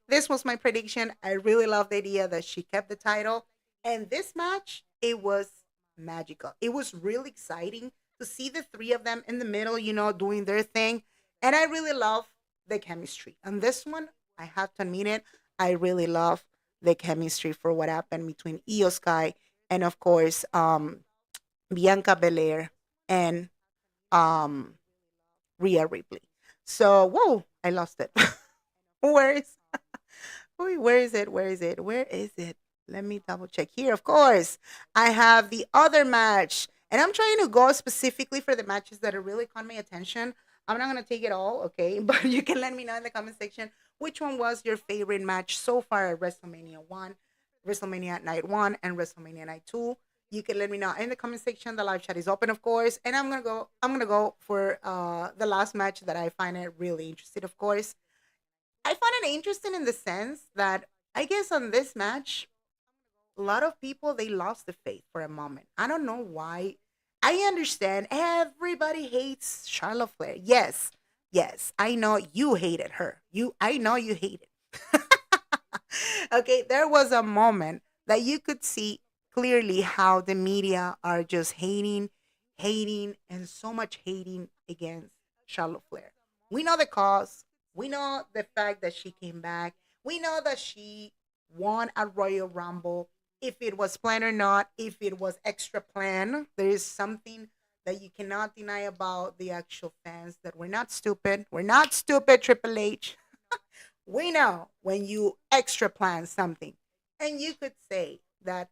This was my prediction. I really love the idea that she kept the title. And this match, it was magical. It was really exciting to see the three of them in the middle, doing their thing. And I really love the chemistry. And this one, I have to admit it, I really love the chemistry for what happened between Io Sky and, of course, Bianca Belair and um, Rhea Ripley. So, whoa, I lost it. Where is where is it? Where is it? Where is it? Let me double check here. Of course, I have the other match, and I'm trying to go specifically for the matches that are really caught my attention. I'm not gonna take it all, okay? But you can let me know in the comment section which one was your favorite match so far at WrestleMania 1, WrestleMania Night 1, and WrestleMania Night 2. You can let me know in the comment section. The live chat is open, of course. And I'm gonna go for the last match that I find it really interesting, of course. I find it interesting in the sense that I guess on this match, a lot of people they lost the faith for a moment. I don't know why. I understand everybody hates Charlotte Flair. Yes, yes, I know you hated her. I know you hated. Okay, there was a moment that you could see clearly how the media are just hating, hating, and so much hating against Charlotte Flair. We know the cause. We know the fact that she came back. We know that she won a Royal Rumble. If it was planned or not, if it was extra planned, there is something that you cannot deny about the actual fans that we're not stupid. We're not stupid, Triple H. We know when you extra plan something. And you could say that,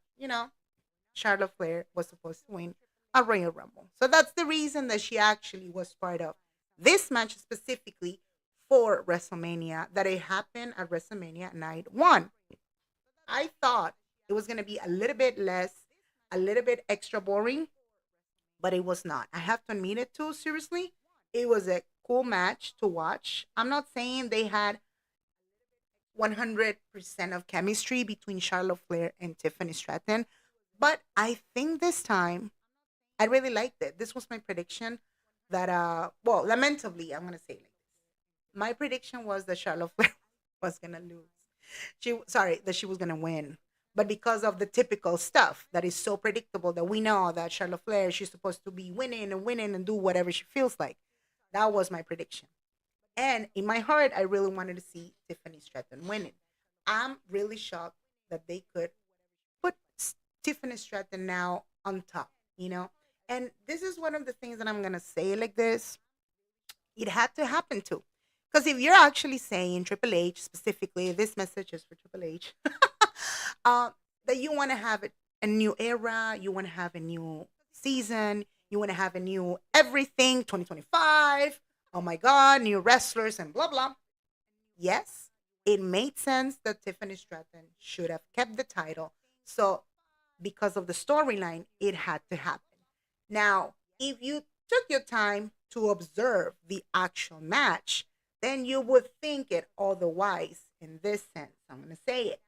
Charlotte Flair was supposed to win a Royal Rumble. So that's the reason that she actually was part of this match specifically for WrestleMania that it happened at WrestleMania night one. I thought it was going to be a little bit less, a little bit extra boring, but it was not. I have to admit it too, seriously. It was a cool match to watch. I'm not saying they had 100% of chemistry between Charlotte Flair and Tiffany Stratton, but I think this time I really liked it. This was my prediction that, well, lamentably, I'm going to say it like this. My prediction was that Charlotte Flair was going to lose. Sorry, that she was going to win. But because of the typical stuff that is so predictable that we know that Charlotte Flair, she's supposed to be winning and do whatever she feels like. That was my prediction. And in my heart, I really wanted to see Tiffany Stratton winning. I'm really shocked that they could put Tiffany Stratton now on top, you know? And this is one of the things that I'm going to say like this. It had to happen too. Because if you're actually saying Triple H, specifically, this message is for Triple H, that you want to have a new era, you want to have a new season, you want to have a new everything, 2025, oh my God, new wrestlers and blah, blah. Yes, it made sense that Tiffany Stratton should have kept the title. So, because of the storyline, it had to happen. Now, if you took your time to observe the actual match, then you would think it otherwise in this sense. I'm going to say it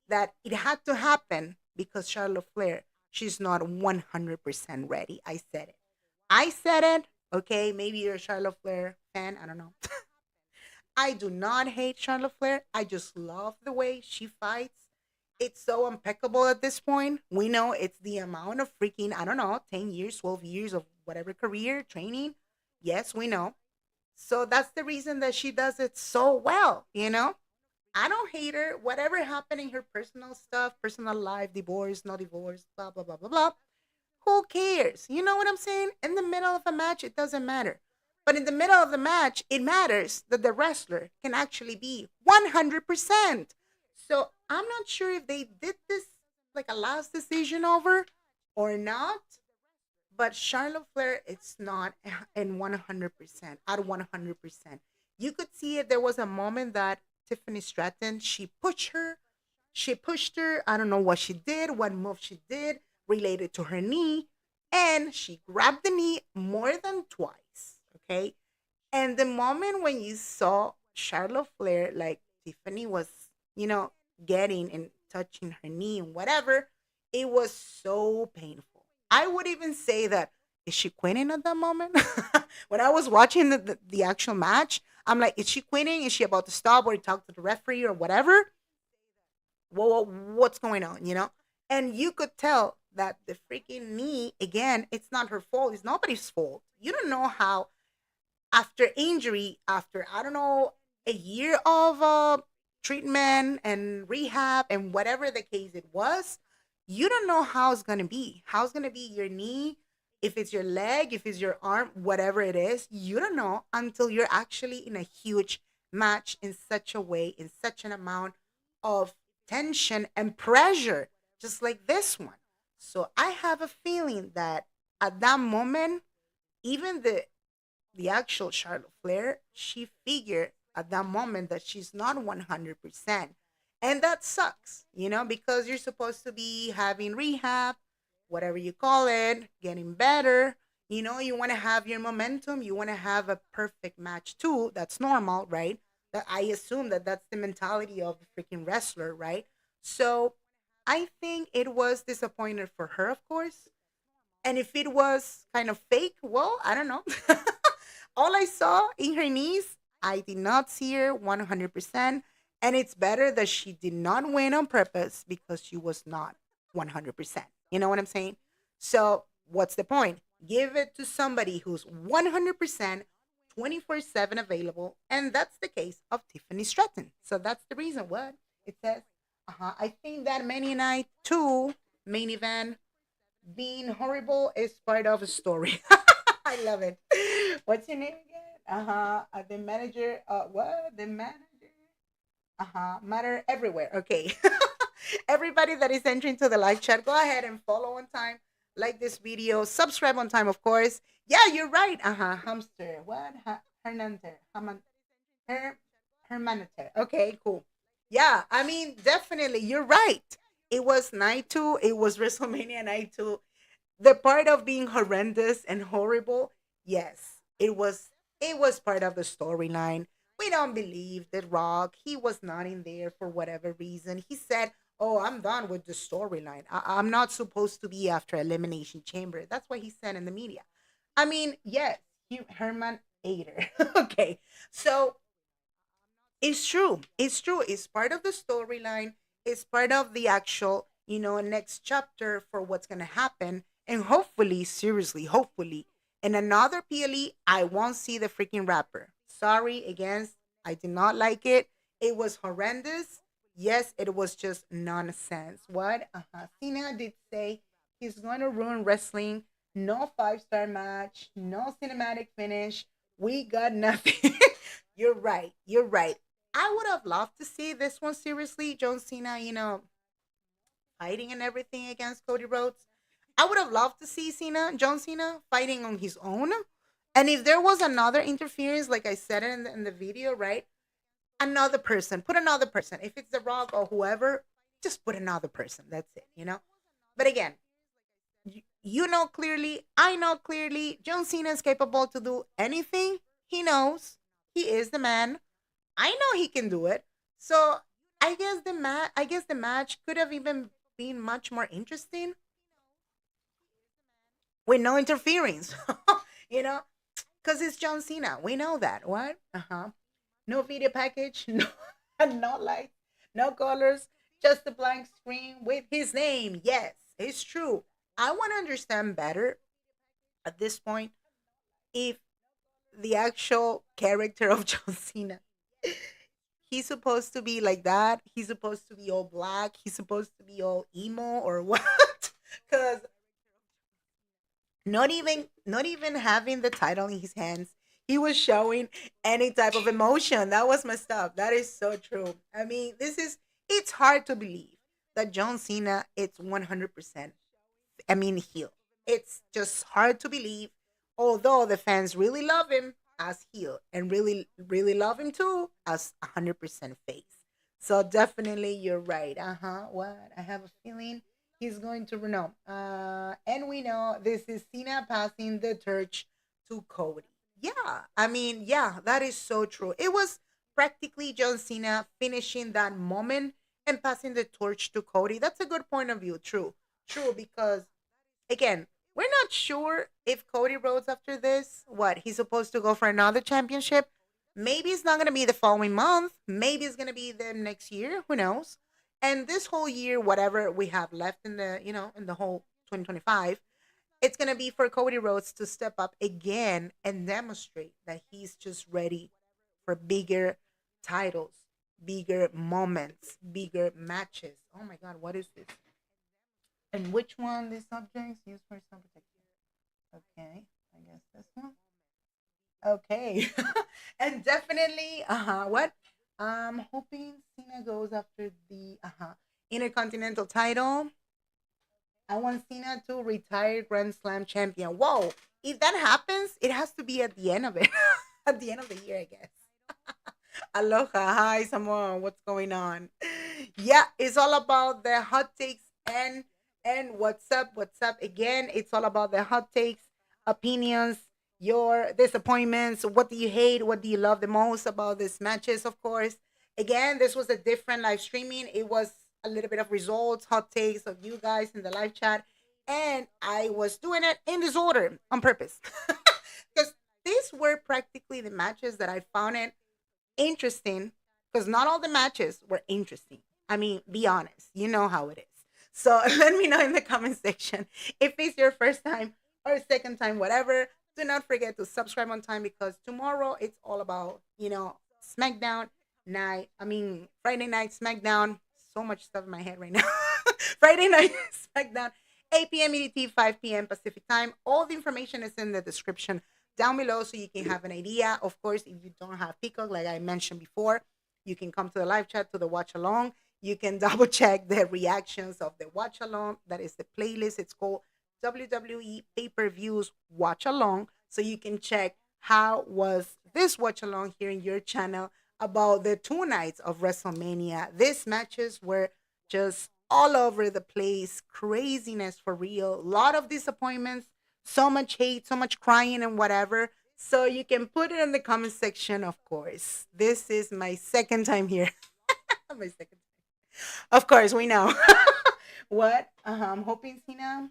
that it had to happen because Charlotte Flair, she's not 100% ready. I said it. I said it. Okay, maybe you're a Charlotte Flair fan. I don't know. I do not hate Charlotte Flair. I just love the way she fights. It's so impeccable at this point. We know it's the amount of freaking, I don't know, 10 years, 12 years of whatever career, training. Yes, we know. So that's the reason that she does it so well, you know? I don't hate her. Whatever happened in her personal stuff, personal life, divorce, no divorce, blah, blah, blah, blah, blah. Who cares? You know what I'm saying? In the middle of a match, it doesn't matter. But in the middle of the match, it matters that the wrestler can actually be 100%. So I'm not sure if they did this like a last decision over or not. But Charlotte Flair, it's not in 100%, at 100%. You could see it. There was a moment that Tiffany Stratton, she pushed her. I don't know what she did, what move she did related to her knee. And she grabbed the knee more than twice. Okay. And the moment when you saw Charlotte Flair, like Tiffany was, you know, getting and touching her knee and whatever, it was so painful. I would even say that, is she quitting at that moment? When I was watching the actual match, I'm like, is she quitting? Is she about to stop or talk to the referee or whatever? Well, what's going on, you know? And you could tell that the freaking knee, again, it's not her fault. It's nobody's fault. You don't know how, after injury, after, I don't know, a year of treatment and rehab and whatever the case it was, you don't know how it's going to be. How it's going to be your knee, if it's your leg, if it's your arm, whatever it is, you don't know until you're actually in a huge match in such a way, in such an amount of tension and pressure, just like this one. So I have a feeling that at that moment, even the actual Charlotte Flair, she figured at that moment that she's not 100%. And that sucks, you know, because you're supposed to be having rehab, whatever you call it, getting better. You know, you want to have your momentum. You want to have a perfect match too. That's normal, right? That I assume that that's the mentality of the freaking wrestler, right? So I think it was disappointing for her, of course. And if it was kind of fake, well, I don't know. All I saw in her knees, I did not see her 100%. And it's better that she did not win on purpose because she was not 100%. You know what I'm saying? So, what's the point? Give it to somebody who's 100%, 24/7 available. And that's the case of Tiffany Stratton. So, that's the reason what it says. I think that Many Night 2 main event being horrible is part of a story. I love it. What's your name again? The manager. What? The manager. Matter everywhere. Okay. Everybody that is entering to the live chat, go ahead and follow on time, like this video, subscribe on time, of course. Yeah, you're right. Hamster. What? Hernandez. Her humanitarian. Okay, cool. Yeah, I mean, definitely, you're right. It was night two. It was WrestleMania night two. The part of being horrendous and horrible, yes, it was. It was part of the storyline. We don't believe that Rock. He was not in there for whatever reason. He said, "Oh, I'm done with the storyline. I'm not supposed to be after Elimination Chamber." That's what he said in the media. I mean, yes, Herman Ader. Okay, so it's true. It's true. It's part of the storyline. It's part of the actual, next chapter for what's going to happen. And hopefully, seriously, hopefully, in another PLE, I won't see the freaking rapper. Sorry, again, I did not like it. It was horrendous. Yes, it was just nonsense. What? Cena did say he's going to ruin wrestling. No five-star match. No cinematic finish. We got nothing. You're right. You're right. I would have loved to see this one seriously. John Cena, fighting and everything against Cody Rhodes. I would have loved to see John Cena, fighting on his own. And if there was another interference, like I said in the video, right? Another person, put another person. If it's The Rock or whoever, just put another person. That's it. But again, you know clearly, I know clearly, John Cena is capable to do anything. He knows. He is the man. I know he can do it. So I guess the match could have even been much more interesting with no interference. you know, because it's John Cena. We know that. What? No video package. No, no lights. No colors. Just a blank screen with his name. Yes, it's true. I want to understand better at this point if the actual character of John Cena, he's supposed to be like that. He's supposed to be all black. He's supposed to be all emo or what? Because not even having the title in his hands, he was showing any type of emotion. That was messed up. That is so true. I mean, it's hard to believe that John Cena it's 100%, I mean, heel. It's just hard to believe, although the fans really love him as heel and really, really love him too as 100% face. So definitely, you're right. What? I have a feeling he's going to Renault. And we know this is Cena passing the torch to Cody. Yeah, I mean, yeah, that is so true. It was practically John Cena finishing that moment and passing the torch to Cody. That's a good point of view. True, true, because again, we're not sure if Cody Rhodes after this, what he's supposed to go for another championship. Maybe it's not going to be the following month. Maybe it's going to be the next year. Who knows? And this whole year, whatever we have left in the whole 2025, it's going to be for Cody Rhodes to step up again and demonstrate that he's just ready for bigger titles, bigger moments, bigger matches. Oh my God, what is this? And which one these subjects used for sun protection? Okay, I guess this one. Okay. And definitely, what? I'm hoping Cena goes after the Intercontinental title. I want Cena to retire Grand Slam champion. Whoa. If that happens, it has to be at the end of it. At the end of the year, I guess. Aloha. Hi, Samoa. What's going on? Yeah, it's all about the hot takes and what's up, what's up. Again, it's all about the hot takes, opinions, your disappointments. What do you hate? What do you love the most about these matches? Of course. Again, this was a different live streaming. It was a little bit of results, hot takes of you guys in the live chat. And I was doing it in this order on purpose. Because these were practically the matches that I found it interesting, because not all the matches were interesting. I mean, be honest, you know how it is. So let me know in the comment section if it's your first time or second time, whatever. Do not forget to subscribe on time because tomorrow it's all about, SmackDown night. I mean, Friday night SmackDown. So much stuff in my head right now. Friday night SmackDown, 8 p.m. EDT, 5 p.m. Pacific time. All the information is in the description down below so you can have an idea. Of course, if you don't have Peacock, like I mentioned before, you can come to the live chat to the watch along. You can double check the reactions of the watch along. That is the playlist. It's called WWE Pay Per Views Watch Along. So you can check how was this watch along here in your channel about the 2 nights of WrestleMania. These matches were just all over the place, craziness for real, a lot of disappointments, so much hate, so much crying and whatever. So you can put it in the comment section, of course. This is my second time here. My second time. Of course, we know. What? I'm hoping Cena.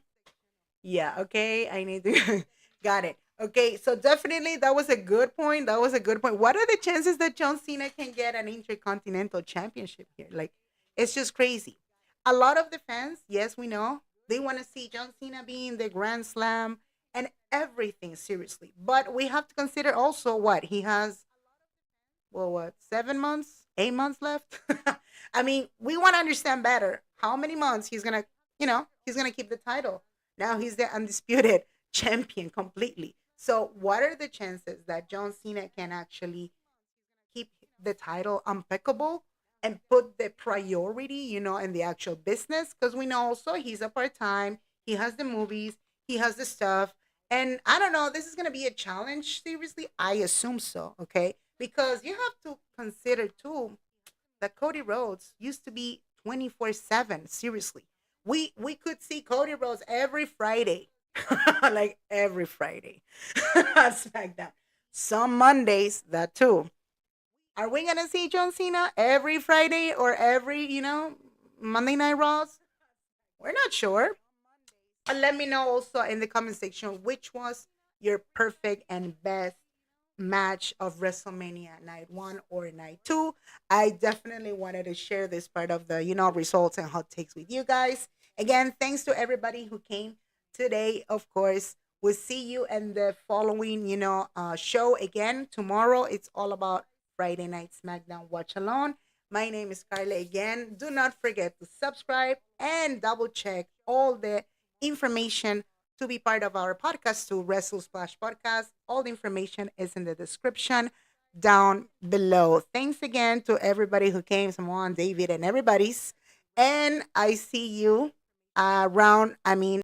Yeah, okay. I need to got it. Okay, so definitely that was a good point. That was a good point. What are the chances that John Cena can get an Intercontinental Championship here? Like, it's just crazy. A lot of the fans, yes, we know, they want to see John Cena being the Grand Slam and everything, seriously. But we have to consider also what he has, well, what, 7 months, 8 months left? I mean, we want to understand better how many months he's going to, he's going to keep the title. Now he's the undisputed champion completely. So, what are the chances that John Cena can actually keep the title impeccable and put the priority, in the actual business? Because we know also he's a part time, he has the movies, he has the stuff. And I don't know, this is going to be a challenge, seriously. I assume so, okay? Because you have to consider too that Cody Rhodes used to be 24/7, seriously. We could see Cody Rhodes every Friday. Like every Friday on SmackDown. Some Mondays, that too. Are we gonna see John Cena every Friday or every, Monday Night Raws? We're not sure. And let me know also in the comment section which was your perfect and best match of WrestleMania night one or night two. I definitely wanted to share this part of the, results and hot takes with you guys. Again, thanks to everybody who came today. Of course, we'll see you in the following, show again tomorrow. It's all about Friday Night SmackDown Watch Alone. My name is Carla again. Do not forget to subscribe and double check all the information to be part of our podcast to Wrestle Splash Podcast. All the information is in the description down below. Thanks again to everybody who came, Samoan, David, and everybody's. And I see you around,